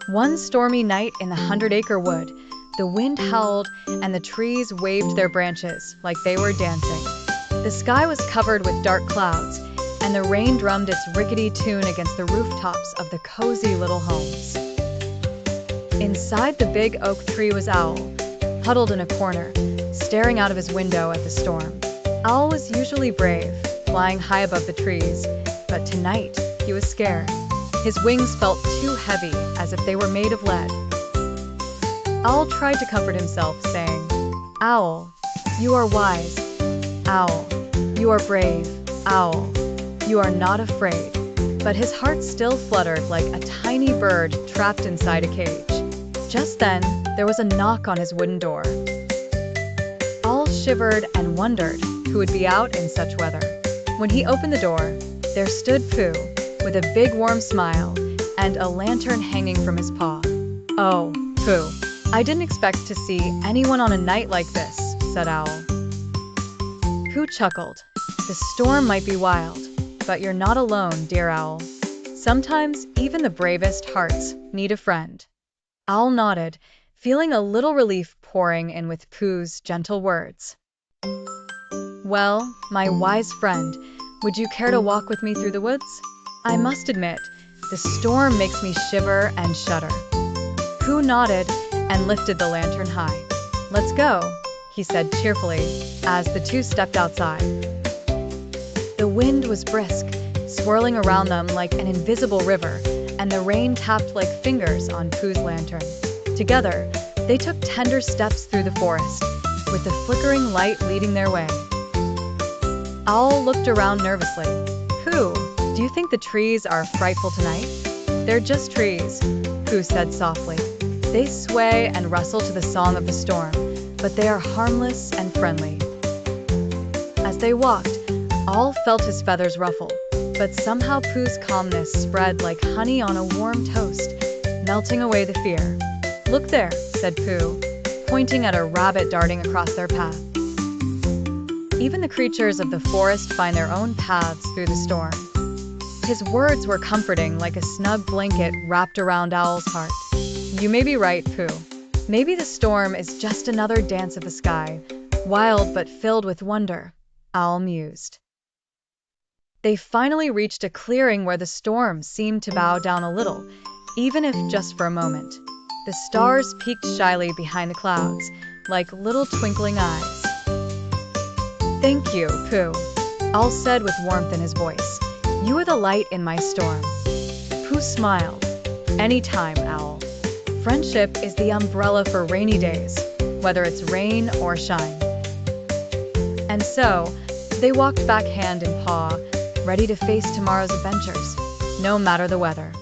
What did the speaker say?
One stormy night in the Hundred Acre Wood, the wind howled and the trees waved their branches like they were dancing. The sky was covered with dark clouds, and the rain drummed its rickety tune against the rooftops of the cozy little homes. Inside the big oak tree was Owl, huddled in a corner, staring out of his window at the storm. Owl was usually brave, flying high above the trees, but tonight he was scared. His wings felt too heavy, as if they were made of lead. Owl tried to comfort himself, saying, "Owl, you are wise. Owl, you are brave. Owl, you are not afraid." But his heart still fluttered like a tiny bird trapped inside a cage. Just then, there was a knock on his wooden door. Owl shivered and wondered who would be out in such weather. When he opened the door, there stood Pooh, with a big warm smile and a lantern hanging from his paw. "Oh, Pooh, I didn't expect to see anyone on a night like this," said Owl. Pooh chuckled. "The storm might be wild, but you're not alone, dear Owl. Sometimes even the bravest hearts need a friend." Owl nodded, feeling a little relief pouring in with Pooh's gentle words. "Well, my wise friend, would you care to walk with me through the woods? I must admit, the storm makes me shiver and shudder." Pooh nodded and lifted the lantern high. "Let's go," he said cheerfully, as the two stepped outside. The wind was brisk, swirling around them like an invisible river, and the rain tapped like fingers on Pooh's lantern. Together, they took tender steps through the forest, with the flickering light leading their way. Owl looked around nervously. "Pooh, do you think the trees are frightful tonight?" "They're just trees," Pooh said softly. "They sway and rustle to the song of the storm, but they are harmless and friendly." As they walked, Owl felt his feathers ruffle, but somehow Pooh's calmness spread like honey on a warm toast, melting away the fear. "Look there," said Pooh, pointing at a rabbit darting across their path. Even the creatures of the forest find their own paths through the storm. His words were comforting, like a snug blanket wrapped around Owl's heart. "You may be right, Pooh. Maybe the storm is just another dance of the sky, wild but filled with wonder," Owl mused. They finally reached a clearing where the storm seemed to bow down a little, even if just for a moment. The stars peeked shyly behind the clouds, like little twinkling eyes. "Thank you, Pooh," Owl said with warmth in his voice. "You are the light in my storm." Pooh smiled. "Anytime, Owl. Friendship is the umbrella for rainy days, whether it's rain or shine." And so, they walked back hand in paw, ready to face tomorrow's adventures, no matter the weather.